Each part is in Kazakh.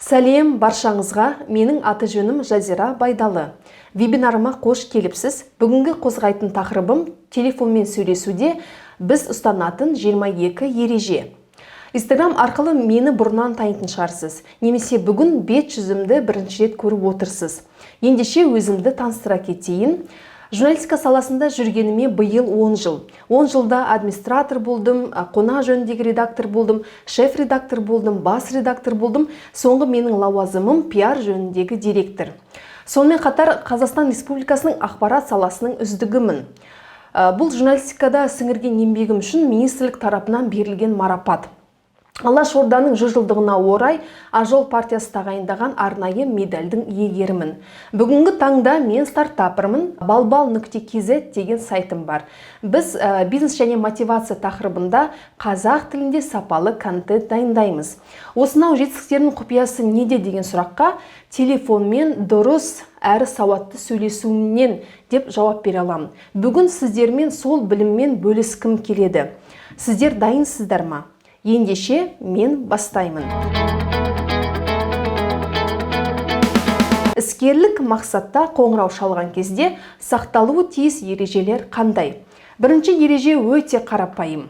Сәлем баршаңызға, менің аты жөнім Жазира Байдалы. Вебинарыма қош келіпсіз. Бүгінгі қозғайтын тақырыбым телефонмен сөйлесуде біз ұстанатын 22 ереже. Инстаграм арқылы мені бұрыннан танитын шығарсыз. Немесе бүгін бет жүзімді бірінші рет көріп отырсыз. Ендеше өзімді таныстыра кетейін. Журналистика саласында жүргеніме биыл 10 жыл. 10 жылда администратор болдым, қонақ жөніндегі редактор болдым, шеф-редактор болдым, бас редактор болдым. Соңғы менің лауазымым пиар жөніндегі директор. Сонымен қатар Қазақстан Республикасының ақпарат саласының үздігімін. Бұл журналистикада сіңірген еңбегім үшін министрлік тарапынан берілген марапат. Алаш Орданың 100 жылдығына орай Ақ-жол партиясы тағайындаған арнайы медальдің иегерімін. Бүгінгі таңда мен стартапермін. balbal.kz деген сайтым бар. Біз бизнес және мотивация тақырыбында қазақ тілінде сапалы контент дайындаймыз. Осынау жетістіктердің құпиясы неде деген сұраққа телефонмен дұрыс әрі сауатты сөйлесуімнен деп жауап бере аламын. Бүгін сіздермен сол біліммен бөліскім келеді. Сіздер дайынсыздар ма? Ендеше мен бастаймын. Іскерлік мақсатта қоңырау шалған кезде сақталуы тиіс ережелер қандай? Бірінші ереже өте қарапайым.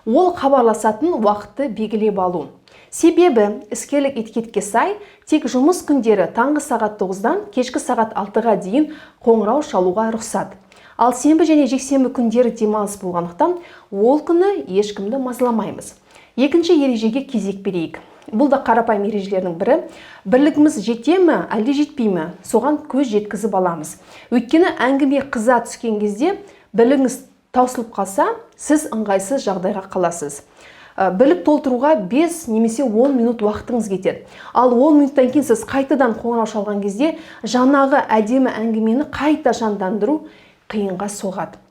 Ол хабарласатын уақытты белгілеп алу. Себебі іскерлік этикетке сай тек жұмыс күндері таңғы сағат 9-дан кешкі сағат 6-ға дейін қоңырау шалуға рұқсат. Ал сенбі және жексенбі күндері демалыс болғандықтан ол күні ешкімді мазаламаймыз. Екінші ережеге кезек берейік. Бұл да қарапайым ережелердің бірі. Бірлігіміз жете ме, әлде жетпей ме? Соған көз жеткізіп аламыз. Өйткені әңгіме қыза түскен кезде бірлігіңіз таусылып қалса, сіз ыңғайсыз жағдайға қаласыз. Бірлік толтыруға 5 немесе 10 минут уақытыңыз кетеді. Ал 10 минуттан кейін сіз қайтадан қоңырау шалған кезде жаңағы әдемі әңгімені қайта жандандыру қиынға соғады.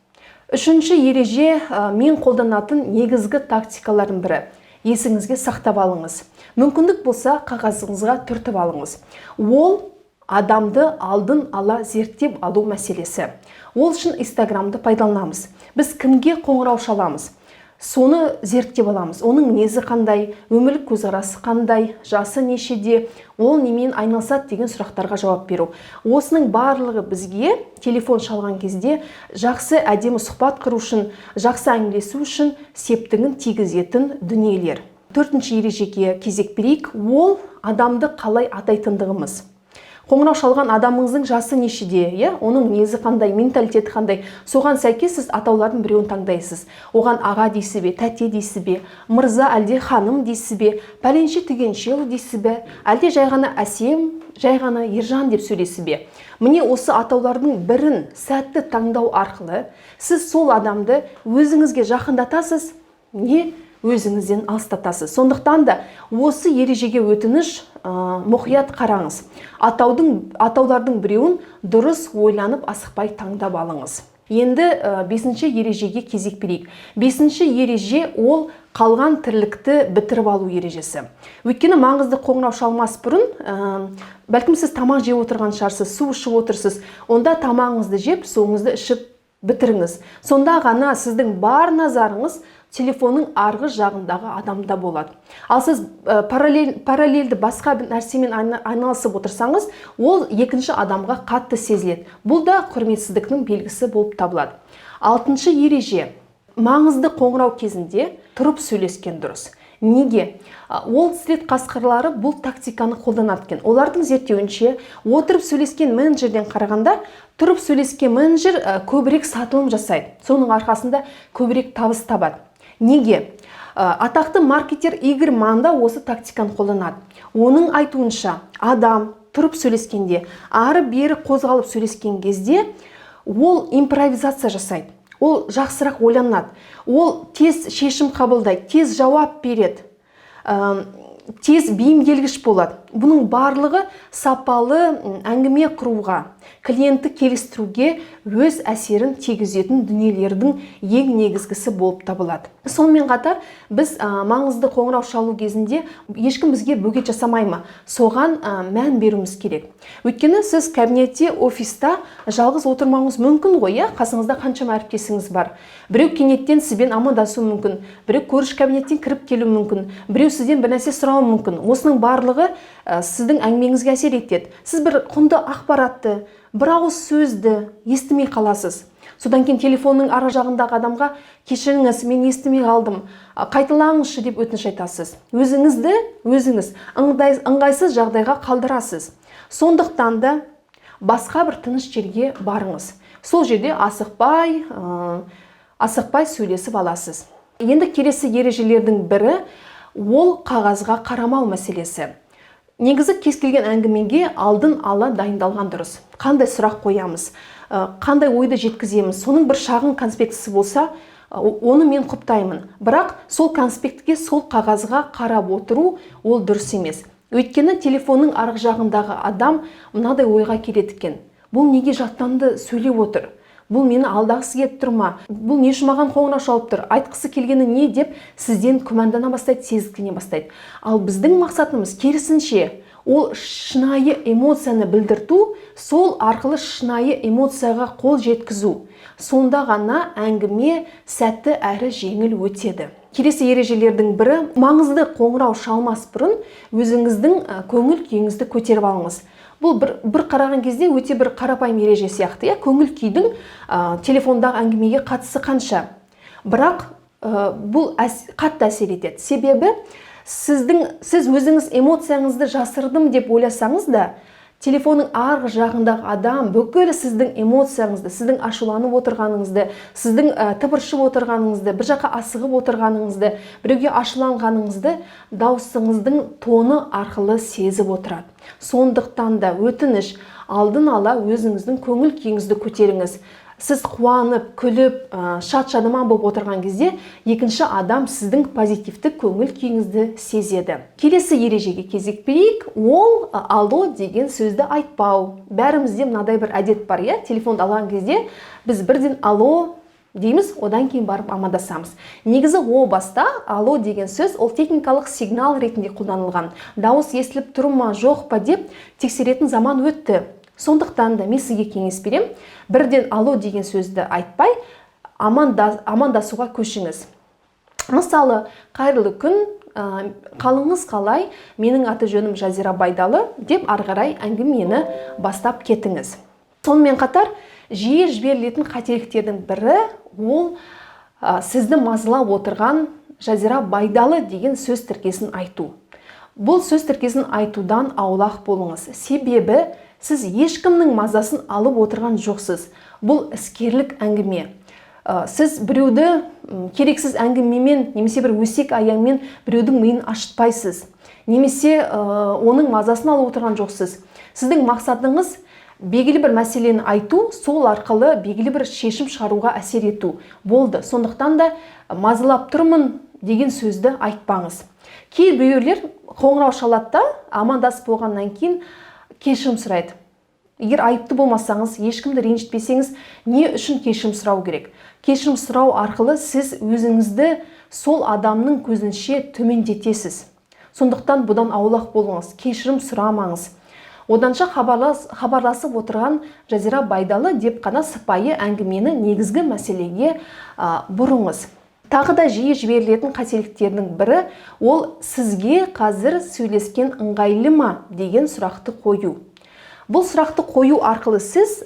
Үшінші ереже мен қолданатын негізгі тактикалардың бірі. Есіңізге сақтап алыңыз. Мүмкіндік болса қағазыңызға түртіп алыңыз. Ол адамды алдын ала зерттеп алу мәселесі. Ол үшін Инстаграмды пайдаланамыз. Біз кімге қоңырау шаламыз? Соны зерттеп аламыз. Оның мінезі қандай, өмірлік көзқарасы қандай, жасы нешеде, ол немен айналысады деген сұрақтарға жауап беру. Осының барлығы бізге телефон шалған кезде жақсы әдемі сұхбат құру үшін, жақсы әңгімелесу үшін септігін тигізетін дүниелер. Төртінші ережеге кезек берейік. Ол адамды қалай атайтындығымыз. Қоңырау шалған адамыңыздың жасы нешеде, оның мінезі қандай, менталитеті қандай, соған сәйкес сіз атаулардың біреуін таңдайсыз. Оған аға дейсіз бе, тәте дейсіз бе, мырза әлде ханым дейсіз бе, пәленше түгеншел дейсіз бе, әлде жай ғана әсем, жай ғана ержан деп сөйлесіз бе. Міне осы атаулардың бірін сәтті таңдау арқылы сіз сол адамды өзіңізге жақындатасыз, не өзіңізден алыстатасыз. Сондықтан да осы ережеге өтініш мұқият қараңыз. Атаулардың біреуін дұрыс ойланып асықпай таңдап алыңыз. Енді 5-ші ережеге кезек берейік. 5-ші ереже ол қалған тірлікті бітіріп алу ережесі. Өйткені маңызды қоңырау шалмас бұрын, бәлкім сіз тамақ жеп отырған шығарсыз, су ішіп отырсыз, онда тамағыңызды жеп, суыңызды ішіп бітіріңіз. Сонда ғана сіздің бар назарыңыз телефонның арғы жағындағы адамда болады. Ал сіз параллельді басқа нәрсемен айналысып отырсаңыз, ол екінші адамға қатты сезіледі. Бұл да құрметсіздіктің белгісі болып табылады. 6-шы ереже. Маңызды қоңырау кезінде тұрып сөйлескен дұрыс. Неге? Уолл-стрит қасқырлары бұл тактиканы қолданады екен. Олардың зерттеуінше, отырып сөйлескен менеджерден қарағанда, тұрып сөйлескен менеджер көбірек сатылым жасайды. Соның арқасында көбірек табыс табады. Неге? Атақты маркетер Игорь Манн да осы тактиканы қолданады. Оның айтуынша, адам тұрып сөйлескенде, ары-бері қозғалып сөйлескен кезде, ол импровизация жасайды. Ол жақсырақ ойланады. Ол тез шешім қабылдайды, тез жауап береді, тез бейімделгіш болады. Бұның барлығы сапалы әңгіме құруға, клиентті келістіруге өз әсерін тигізетін дүниелердің ең негізгісі болып табылады. Сонымен қатар біз маңызды қоңырау шалу кезінде ешкім бізге бөгет жасамай ма? Соған мән беруіміз керек. Өйткені сіз кабинетте, офиста жалғыз отырмауыңыз мүмкін ғой, қасыңызда қаншама әріптесіңіз бар. Біреу кенеттен сізбен амандасуы мүмкін, біреу көріш кабинеттен кіріп келуі мүмкін, біреу сізден бір нәрсе сұрауы сұрауы мүмкін. Осының барлығы сіздің әңгімеңізге әсер етеді. Сіз бір құнды ақпаратты, бір ауыз сөзді естімей қаласыз. Содан кейін телефонның ар жағындағы адамға кешіріңіз, мен естімей қалдым, қайталаңызшы деп өтініш айтасыз. Өзіңіз ыңғайсыз жағдайға қалдырасыз. Сондықтан да басқа бір тыныш жерге барыңыз. Сол жерде асықпай сөйлесіп аласыз. Енді келесі ережелердің бірі ол қағазға қарамау мәселесі. Негізі кез келген әңгімеге алдын ала дайындалған дұрыс. Қандай сұрақ қоямыз, қандай ойды жеткіземіз, соның бір шағын конспектісі болса, оны мен құптаймын. Бірақ сол конспектке, сол қағазға қарап отыру ол дұрыс емес. Өйткені телефонның арғы жағындағы адам мынадай ойға келеді екен. Бұл неге жаттанды сөйлеп отыр? Бұл мені алдағысы келіп тұр ма? Бұл не үшін маған қоңырау шалып тұр? Айтқысы келгені не деп сізден күмәндана бастайды, сезіктене бастайды. Ал біздің мақсатымыз керісінше, ол шынайы эмоцияны білдірту, сол арқылы шынайы эмоцияға қол жеткізу. Сонда ғана әңгіме сәтті әрі жеңіл өтеді. Келесі ережелердің бірі, маңызды қоңырау шалмас бұрын өзіңіздің көңіл күйіңізді көтеріп алыңыз. Бұл бір қараған кезде өте бір қарапайым ереже сияқты. Көңіл күйдің телефондағы әңгімеге қатысы қанша. Бірақ бұл қатты әсер етеді. Себебі сіз өзіңіз эмоцияңызды жасырдым деп ойласаңыз да, телефонның арғы жағындағы адам бүкіл сіздің эмоцияңызды, сіздің ашуланып отырғаныңызды, сіздің тыпыршып отырғаныңызды, бір жаққа асығып отырғаныңызды, біреуге ашуланғаныңызды даусыңыздың тоны арқылы сезіп отырады. Сондықтан да өтініш, алдын ала өзіңіздің көңіл күйіңізді көтеріңіз. Сіз қуанып, күліп, шат-шадыман болып отырған кезде, екінші адам сіздің позитивті көңіл күйіңізді сезеді. Келесі ережеге кезекпейік, ол алло деген сөзді айтпау. Бәрімізде мынадай бір әдет бар, телефонды алған кезде біз бірден алло дейміз, одан кейін барып амандасамыз. Негізі о баста алло деген сөз ол техникалық сигнал ретінде қолданылған. Дауыс естіліп тұр ма, жоқ па деп тексеретін заман өтті. Сондықтан да мен сізге кеңес берем, бірден алло деген сөзді айтпай, амандасуға көшіңіз. Мысалы, қайырлы күн, қалыңыз қалай, менің аты жөнім Жазира Байдалы деп ары қарай әңгімені бастап кетіңіз. Сонымен қатар, жиі жіберілетін қателіктердің бірі ол сізді мазалап отырған Жазира Байдалы деген сөз тіркесін айту. Бұл сөз тіркесін айтудан аулақ болыңыз. Себебі сіз ешкімнің мазасын алып отырған жоқсыз. Бұл іскерлік әңгіме. Сіз біреуді керексіз әңгімемен, немесе бір өсек аяңмен біреудің миын ашытпайсыз. Немесе оның мазасын алып отырған жоқсыз. Сіздің мақсатыңыз белгілі бір мәселені айту, сол арқылы белгілі бір шешім шығаруға әсер ету. Болды. Сондықтан да мазалап тұрмын деген сөзді айтпаңыз. Кейбіреулер қоңырау шалады, амандасып болғаннан кейін кешірім сұрайды. Егер айыпты болмасаңыз, ешкімді ренжітпесеңіз, не үшін кешірім сұрау керек? Кешірім сұрау арқылы сіз өзіңізді сол адамның көзінше төмендетесіз. Сондықтан бұдан аулақ болыңыз, кешірім сұрамаңыз. Оданша хабарласып отырған Жазира Байдалы деп қана сыпайы әңгімені негізгі мәселеге бұрыңыз. Тағы да жиі жіберілетін қателіктердің бірі ол сізге қазір сөйлескен ыңғайлы ма деген сұрақты қою. Бұл сұрақты қою арқылы сіз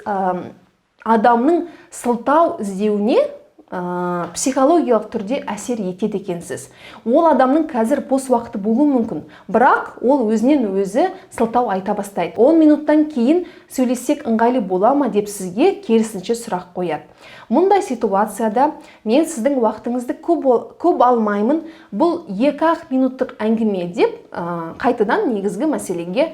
адамның сылтау іздеуіне психологиялық түрде әсер етеді екенсіз. Ол адамның қазір бос уақыты болуы мүмкін, бірақ ол өзінен өзі сылтау айта бастайды. 10 минуттан кейін сөйлессек ыңғайлы бола ма деп сізге керісінше сұрақ қояды. Мұндай ситуацияда мен сіздің уақытыңызды көп алмаймын, бұл 2-ақ минуттық әңгіме деп қайтадан негізгі мәселеге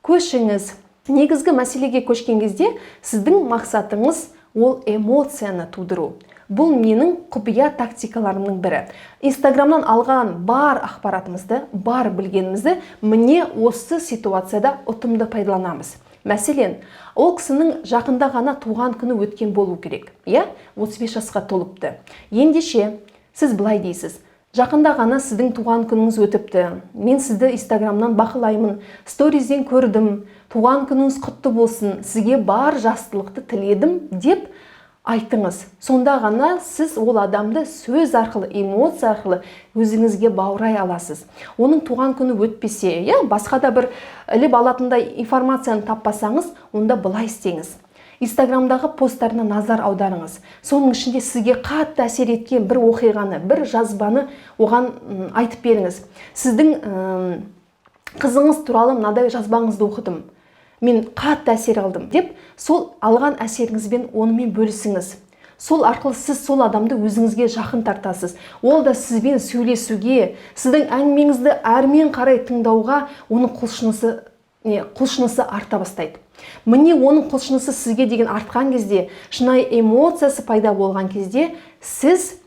көшіңіз. Негізгі мәселеге көшкен кезде сіздің мақсатыңыз ол эмоцияны тудыру. Бұл менің құпия тактикаларымның бірі. Инстаграмнан алған бар ақпаратымызды, бар білгенімізді міне осы ситуацияда ұтымды пайдаланамыз. Мәселен, ол кісінің жақында ғана туған күні өткен болу керек. 35 жасқа толыпты. Ендеше, сіз былай дейсіз. Жақында ғана сіздің туған күніңіз өтіпті. Мен сізді Инстаграмнан бақылаймын, сторизден көрдім. Туған күніңіз құтты болсын, сізге бар жақсылықты тіледім деп айтыңыз. Сонда ғана сіз ол адамды сөз арқылы, эмоция арқылы өзіңізге баурай аласыз. Оның туған күні өтпесе, басқа да бір іліп алатындай информацияны таппасаңыз, онда былай істеңіз. Инстаграмдағы посттарына назар аударыңыз. Соның ішінде сізге қатты әсер еткен бір оқиғаны, бір жазбаны оған айтып беріңіз. Сіздің қызыңыз туралы мынадай жазбаңызды оқыдым, мен қатты әсер алдым деп, сол алған әсеріңізбен онымен бөлісіңіз. Сол арқылы сіз сол адамды өзіңізге жақын тартасыз. Ол да сізбен сөйлесуге, сіздің әңгімеңізді әрмен қарай тыңдауға оның құлшынысы арта бастайды. Міне оның құлшынысы сізге деген артқан кезде, шынайы эмоциясы пайда болған кезде, сіз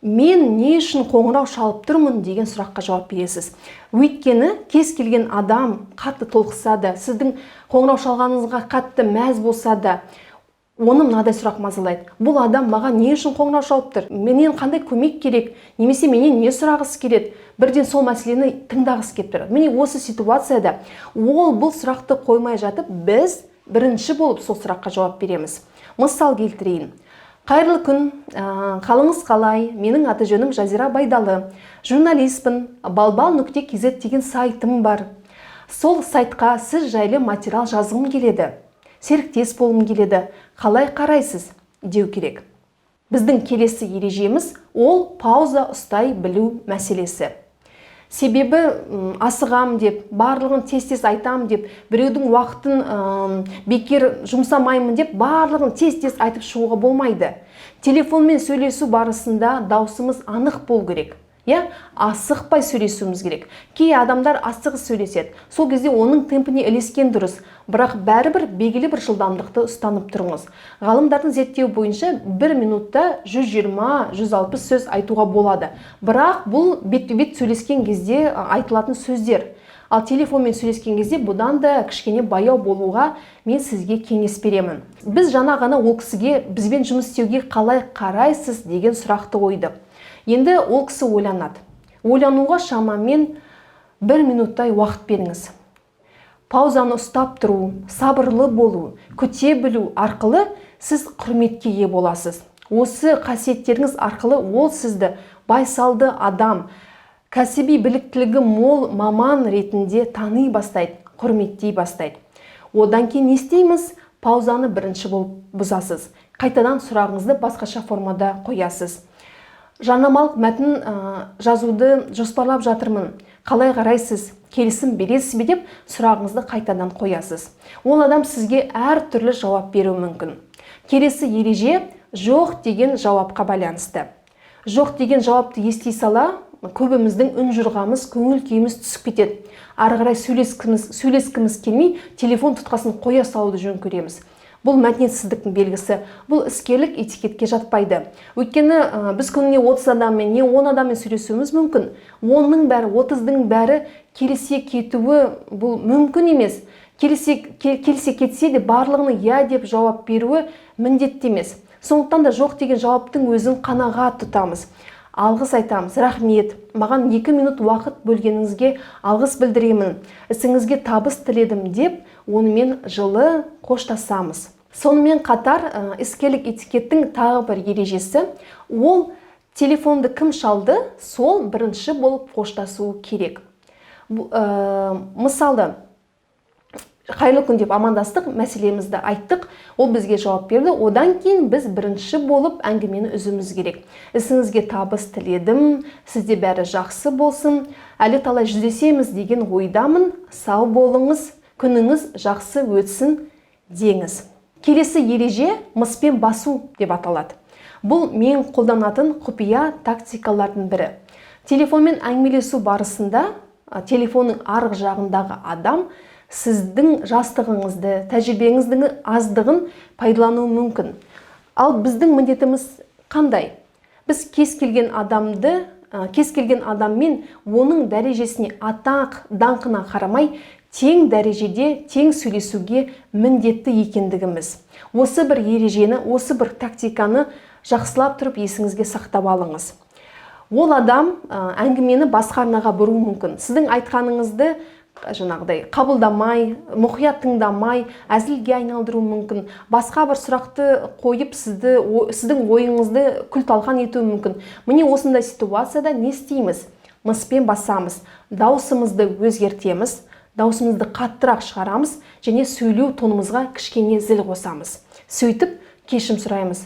мен не үшін қоңырау шалып тұрмын деген сұраққа жауап бересіз. Өйткені кез келген адам қатты толқыса да, сіздің қоңырау шалғаныңызға қатты мәз болса да, оны мынадай сұрақ мазалайды. Бұл адам маған не үшін қоңырау шалып тұр? Менен қандай көмек керек? Немесе менен не сұрағысы келеді? Бірден сол мәселені тыңдағысы келіп тұр. Міне осы ситуацияда ол бұл сұрақты қоймай жатып, біз бірінші болып сол сұраққа жауап береміз. Мысал келтірейін. Қайырлы күн, қалыңыз қалай? Менің аты жөнім Жазира Байдалы. Журналистпін, balbal.kz деген сайтым бар. Сол сайтқа сіз жайлы материал жазғым келеді. Серіктес болғым келеді. Қалай қарайсыз? Деу керек. Біздің келесі ережеміз ол пауза ұстай білу мәселесі. Себебі асығам деп, барлығын тез-тез айтам деп, біреудің уақытын бекер жұмсамаймын деп, барлығын тез-тез айтып шығуға болмайды. Телефонмен сөйлесу барысында даусымыз анық болу керек. Асықпай сөйлесуіміз керек. Кей адамдар асығы сөйлеседі. Сол кезде оның темпіне ілескен дұрыс. Бірақ бәрібір белгілі бір жылдамдықты ұстанып тұрыңыз. Ғалымдардың зерттеуі бойынша 1 минутта 120-160 сөз айтуға болады. Бірақ бұл бет-бет сөйлескен кезде айтылатын сөздер. Ал телефонмен сөйлескен кезде бұдан да кішкене баяу болуға мен сізге кеңес беремін. Біз жаңа ғана ол кісіге бізбен жұмыс істеуге қалай қарайсыз деген сұрақты қойдық. Енді ол кісі ойланады. Ойлануға шамамен 1 минуттай уақыт беріңіз. Паузаны ұстап тұру, сабырлы болу, күте білу арқылы сіз құрметке ие боласыз. Осы қасиеттеріңіз арқылы ол сізді байсалды адам, кәсіби біліктілігі мол маман ретінде тани бастайды, құрметтей бастайды. Одан кейін не істейміз? Паузаны бірінші болып бұзасыз. Қайтадан сұрағыңызды басқаша формада қоясыз. Жарнамалық мәтін жазуды жоспарлап жатырмын. Қалай қарайсыз? Келісім бересіз бе деп сұрағыңызды қайтадан қоясыз. Ол адам сізге әр түрлі жауап беруі мүмкін. Келесі ереже жоқ деген жауапқа байланысты. Жоқ деген жауапты ести сала, көбіміздің үн жұрғамыз, көңіл күйіміз түсіп кетеді. Ары қарай сөйлескіміз келмей, телефон тұтқасын қоя салуды жөн көреміз. Бұл мәдениетсіздіктің белгісі. Бұл іскерлік этикетке жатпайды. Өйткені біз күніне 30 адаммен, не 10 адаммен сөйлесуіміз мүмкін. 10-ның бәрі, 30-дың бәрі келісе кетуі бұл мүмкін емес. Келісе кетсе де барлығының я деп жауап беруі міндетті емес. Сондықтан да жоқ деген жауаптың өзін қанағат тұтамыз. Алғыс айтамыз, рахмет, маған 2 минут уақыт бөлгеніңізге алғыс білдіремін, ісіңізге табыс тіледім деп, онымен жылы қоштасамыз. Сонымен қатар іскерлік этикеттің тағы бір ережесі, ол телефонды кім шалды, сол бірінші болып қоштасуы керек. Мысалы, қайырлы күн деп амандастық, мәселемізді айттық, ол бізге жауап берді. Одан кейін біз бірінші болып әңгімені үзуіміз керек. Ісіңізге табыс тіледім, сізде бәрі жақсы болсын, әлі талай жүздесеміз деген ойдамын, сау болыңыз, күніңіз жақсы өтсін деңіз. Келесі ереже мыспен басу деп аталады. Бұл мен қолданатын құпия тактикалардың бірі. Телефонмен әңгімелесу барысында телефонның арғы жағындағы адам сіздің жастығыңызды, тәжірибеңіздің аздығын пайдалануы мүмкін. Ал біздің міндетіміз қандай? Біз кез келген адаммен оның дәрежесіне, атақ, даңқына қарамай, тең дәрежеде, тең сөйлесуге міндетті екендігіміз. Осы бір ережені, осы бір тактиканы жақсылап тұрып есіңізге сақтап алыңыз. Ол адам әңгімені басқа арнаға бұру мүмкін. Сіздің айтқаныңызды жаңағыдай қабылдамай, мұқият тыңдамай, әзілге айналдыруы мүмкін. Басқа бір сұрақты қойып, сіздің ойыңызды күл-талқан етуі мүмкін. Міне осындай ситуацияда не істейміз? Мыспен басамыз, даусымызды өзгертеміз, даусымызды қаттырақ шығарамыз және сөйлеу тонымызға кішкене зіл қосамыз. Сөйтіп, кешірім сұраймыз.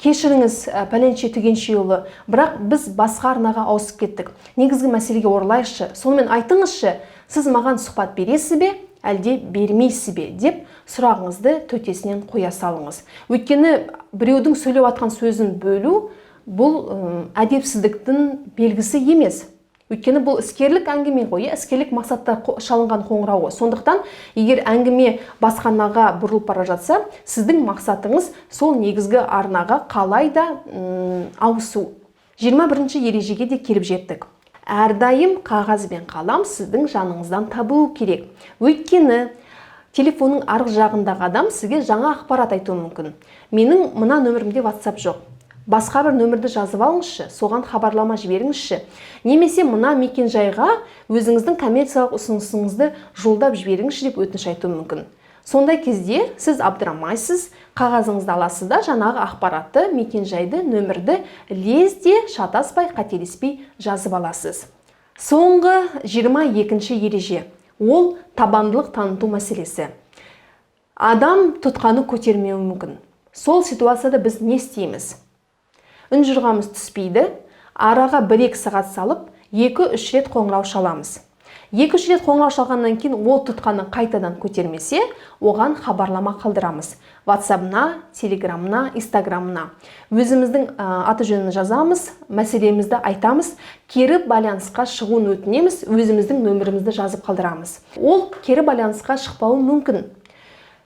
Кешіріңіз, пәленше түгеншеұлы, бірақ біз басқа арнаға ауысып кеттік. Негізгі мәселеге оралайықшы. Сонымен айтыңызшы, сіз маған сұхбат бересіз бе, әлде бермейсіз бе деп сұрағыңызды төтесінен қоя салыңыз. Өйткені біреудің сөйлеп атқан сөзін бөлу бұл әдепсіздіктің белгісі емес. Өйткені бұл іскерлік әңгіме ғой, іскерлік мақсатта шалынған қоңырау. Сондықтан, егер әңгіме басқа арнаға бұрылып бара жатса, сіздің мақсатыңыз сол негізгі арнаға қалай да ауысу. 21-ші ережеге де келіп жеттік. Әрдайым қағаз бен қалам сіздің жаныңыздан табылу керек. Өйткені телефонның арғы жағындағы адам сізге жаңа ақпарат айтуы мүмкін. Менің мына нөмірімде WhatsApp жоқ. Басқа бір нөмірді жазып алыңызшы, соған хабарлама жіберіңізші. Немесе мына мекен-жайға өзіңіздің коммерциялық ұсынысыңызды жолдап жіберіңізші деп өтініш айтуы мүмкін. Сондай кезде сіз абдырамайсыз, қағазыңызды аласыз да жаңағы ақпаратты, мекен-жайды, нөмірді лезде шатаспай, қателеспей жазып аласыз. Соңғы 22-ші ереже. Ол табандылық таныту мәселесі. Адам тұтқаны көтермеуі мүмкін. Сол ситуацияда біз не істейміз? Үнжұрғамыз түспейді, араға 1-2 сағат салып, 2-3 рет қоңырау шаламыз. 2-3 рет қоңырау шалғаннан кейін ол тұтқаны қайтадан көтермесе, оған хабарлама қалдырамыз. WhatsApp-на, Telegram-на, Instagram-на. Өзіміздің аты жөнін жазамыз, мәселемізді айтамыз, кері байланысқа шығуын өтінеміз, өзіміздің нөмірімізді жазып қалдырамыз. Ол кері байланысқа шықпауы мүмкін.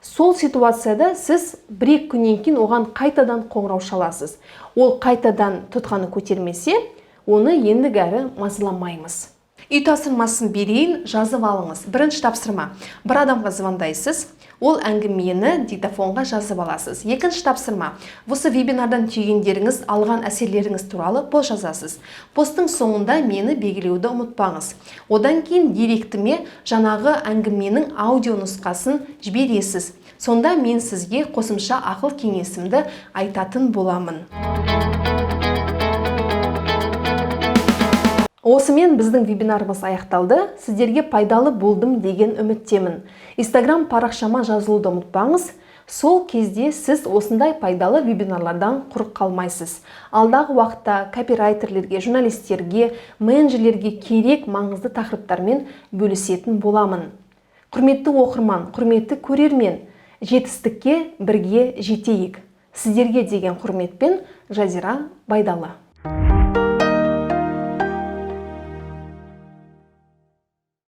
Сол ситуацияда сіз 1-2 күннен кейін оған қайтадан қоңырау шаласыз. Ол қайтадан тұтқаны көтермесе, оны ендігәрі мазаламаймыз. Үй тапсырмасын берейін, жазып алыңыз. Бірінші тапсырма. Бір адамға звондайсыз, ол әңгімені диктофонға жазып аласыз. Екінші тапсырма. Осы вебинардан түйгендеріңіз, алған әсерлеріңіз туралы пост жазасыз. Посттың соңында мені белгілеуді ұмытпаңыз. Одан кейін директіме жаңағы әңгіменің аудио нұсқасын жібересіз. Сонда мен сізге қосымша ақыл кеңесімді айтатын боламын. Осымен біздің вебинарымыз аяқталды. Сіздерге пайдалы болдым деген үміттемін. Instagram парақшама жазылуды ұмытпаңыз. Сол кезде сіз осындай пайдалы вебинарлардан құр қалмайсыз. Алдағы уақытта копирайтерлерге, журналистерге, менеджерлерге керек маңызды тақырыптармен бөлісетін боламын. Құрметті оқырман, құрметті көрермен, жетістікке бірге жетейік. Сіздерге деген құрметпен Жазира Байдалы.